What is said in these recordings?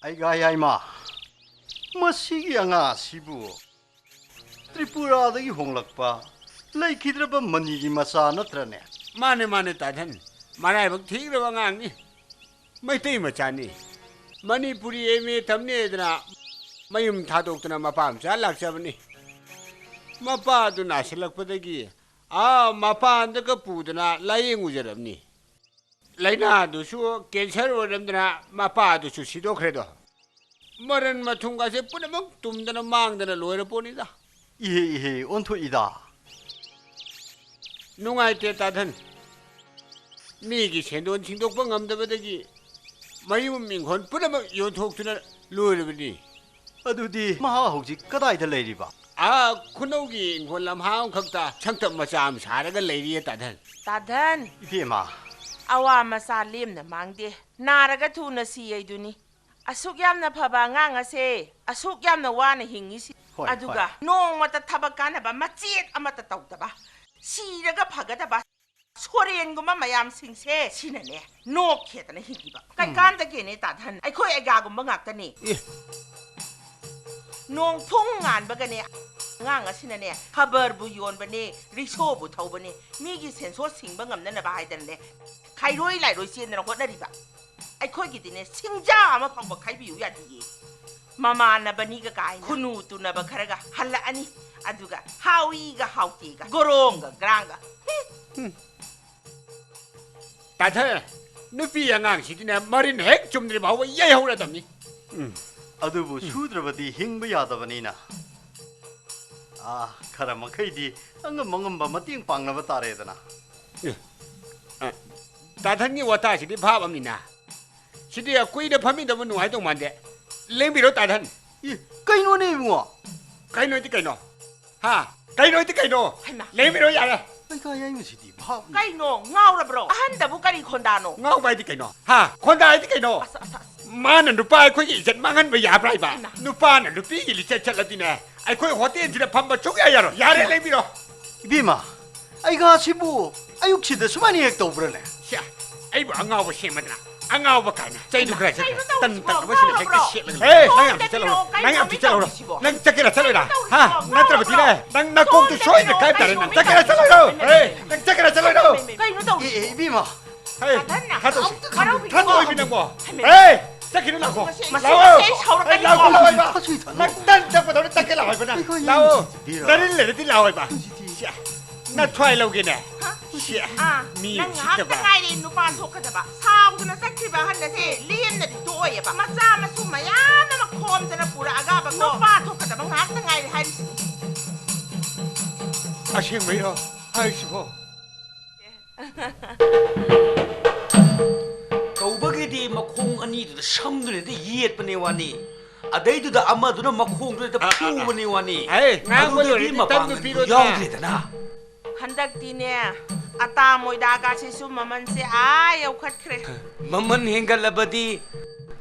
ไอ้กายายมามาสิกยังอ่ะสิบุทริปุราได้หงลักปะเลยคิดระบำมันยี่มาสานัตระเนี่ยมาเนตาท่านมาได้บางทีระวังงานนี่ไม่ตีมาจานี่มันนี่ปุริเอเมทำเนี่ยนะไม่ยุ่งท่าตกตัวมาปามฉันหลักเสียมันนี่มาป้าตัวน่าสลักพอดีกี้มาป้าอันตะกับปูตัวน่ะไล่งูจะรับนี่ไล่น่าดูชัวเกณฑ์เชื่อว่าเรื่องตัวน่ะมาป้าดูชัวสิโดเครดมาเรนมาทุ่งกาเสปุ่นมังตุ้มตัวน่ะมังตัวน่ะลอยระปนี่จ้ะเฮ้อนทุอีดานุ่งไอเตตาท่านนี่กี่เชนโดนชิงตกบังงำตัวพอดีกี้ไม่ยุ่งมิงคนปุ่นมังโยนทุกตัวน่ะลอยระปนี่อะดูดีมหาหกจิก็ได้ทะเลดีป่ะคุณเอากี่คนลำห้าวขับตาช่างทำมาจามสารกันเลยดีตาท่านตาท่านพี่มาเอาว่ามาซาลิมเนี่ยมังดีนาระก็ทูนสีไอ้ดูนี่อสุกยามนะพะบางง่างเสอสุกยามนะว่านะหิงสิอะดูกะน้องมาตัดทับกันนะบ้ามาจีดอามาตัดตอกตะบ้าสีระก็พักตะบ้าชัวเรียนก็มามายามสิงเสสินะเนี่ยนกเขตนะหิงบ้าการการตะเกียนี่ตาท่านไอ้ค่อยไอ้กาก็มางักตะนี่น้องทุ่งงานบ้กันเนี่ยง่างสินะเนี่ยขบร์บุยอนบันนี่ริโชบุเทาบันนี่มีกี่เซนโซสิงบังงำนั่นนะบ้าให้แต่เนี่ยใครรวยไหลรวยเสียนเราก็ได้ดีบ้าไอ้ค่อยกี่ทีเนี่ยสิงจ้ามาพังบอกใครไปอยู่อย่างดีมานะบันนี่ก็กายคุณนูตุนะบักขรกะฮัลละอันนี้อะดูกะฮาวีกะฮาวตีกะกรงกะกลางกะแต่เธอนึกพี่ยังง่างสิที่เนี่ยมารินเฮกจุ่มในบ่าวว่ายัยหัวระดับนี้อะดูบุชูดระบดีหิงไม่ยาตะวันนี้นะขรามาใครดีอังกมังบะมาติ้งปังนะบัตรเรดนะแต่ท่านนี่ว่าตาสิที่ภาพอันนี้นะสิที่คุยเดี๋ยวพัมมิดมันหน่วยตรงมันเดะเลี้ยงพี่รถตาท่านไก่โน่นี่มัวไก่โน่ที่ไก่โน่ฮะไก่โน่ที่ไก่โน่เลี้ยงพี่รถยังไงไอ้กายยังสิที่ภาพไก่โน่เงาระเบ้ออันแต่บุกันอีคนดาโน่เงาไปที่ไก่โน่ฮะคนดาที่ไก่โน่มาหนึ่งรูปายคุยอีเจ็ดมางั้นไปยาไปบ้านูป้าหนึ่งรูปีกิลิเจ็ดละทีเนี่ยไอ้คุยหัวเตี้ยนที่เนี่ยพัมบะชุกยาหรอยาเลี้ยงพี่รถพี่มาไอ้กาสิบุไอ้ยุคชิดสมัยนี้เอกตัวเปล่าเนี่ยไอ้บ่เงาบ่เชื่อมันนะเงาบ่กันนะใจดูใครใช่ตันว่าสิเด็กเชี่ยเลยเฮ้ยนั่งอ่ะที่เจ้านั่งอ่ะที่เจ้านั่งจะกินอะไรล่ะฮะนั่งตระบดีเลยนั่งนักคงจะช่วยจะใครแต่ละนั่งจะกินอะไรล่ะเฮ้ยนั่งจะกินอะไรล่ะไก่โน่ต้องพี่มาเฮ้ยท่านโดยพี่นังบ่เฮ้ยจะกินอะไรกูเรานั่งตั้งจะไปตรงนี้จะกินอะไรไปนั่งเรานั่นเลยที่เราไปป่ะนั่นช่วยเรากินเนี่ยมีชิคกี้พายนี่นุบานทุกข์กันบ้าสาวคนนั้นสักทีบ้านนั่นสิเลี้ยนน่ะดิตัวอย่างบ้ามาจ้ามาสุ่มมายานั่นมาโคมแต่ละปูระอากาศบ้านุบานทุกข์กันบ้างักตั้งไงให้ดิอาเชียงไม่หรอให้สิพ่อเขาบอกให้ดีมาคงอันนี้ตัวช้ำตัวนี้ได้เยียดปนในวันนี้อะไรตัวอามาตัวนั้นมาคงตัวนี้ตัวพูปนในวันนี้เฮ้ยงานวันนี้มาปังยอมเลยแต่นะฮันดักทีเนี่ยอาตามวยดากาชิสุมันเสียเอาขัดเครมันเห็นกันแล้วบดี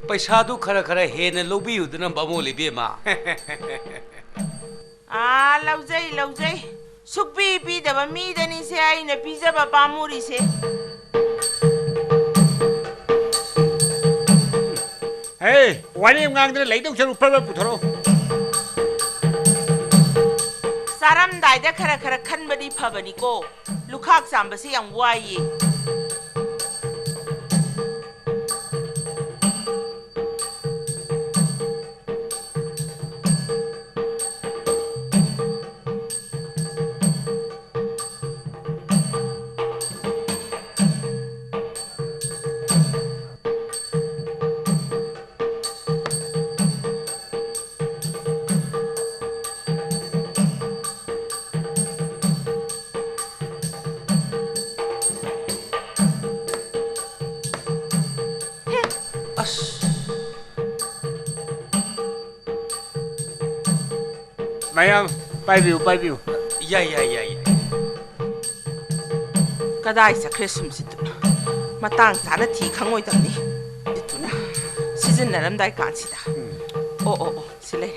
ไปชาดูขระเห็นโลบีอยู่ตัวนั้นบะโมลิเบียมาเราใจสุกปีแต่ว่ามีแต่นี่เสียอินพิซซ่าบะปามูริเสียเฮ้ยวันนี้งานตัวไหนต้องชลุพระพุทธรูปสารมได้แต่ขระขันบดีพาบันิโกลูกค้าสามภาษาอย่างวายไม่เอาไปวิวยัยก็ได้สักครั้งสมสิตุนะมาตั้งสารทีขังไว้ตรงนี้สิตุนะซีซันนั้นได้การสิตาโอ้สิเลย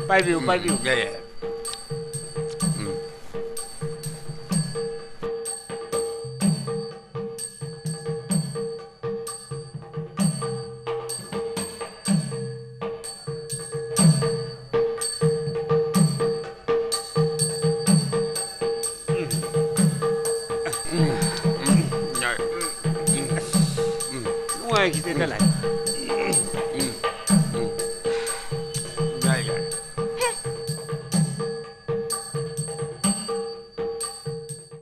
ไปวิวไปวิว เย่ว่าคิดได้เท่าไหร่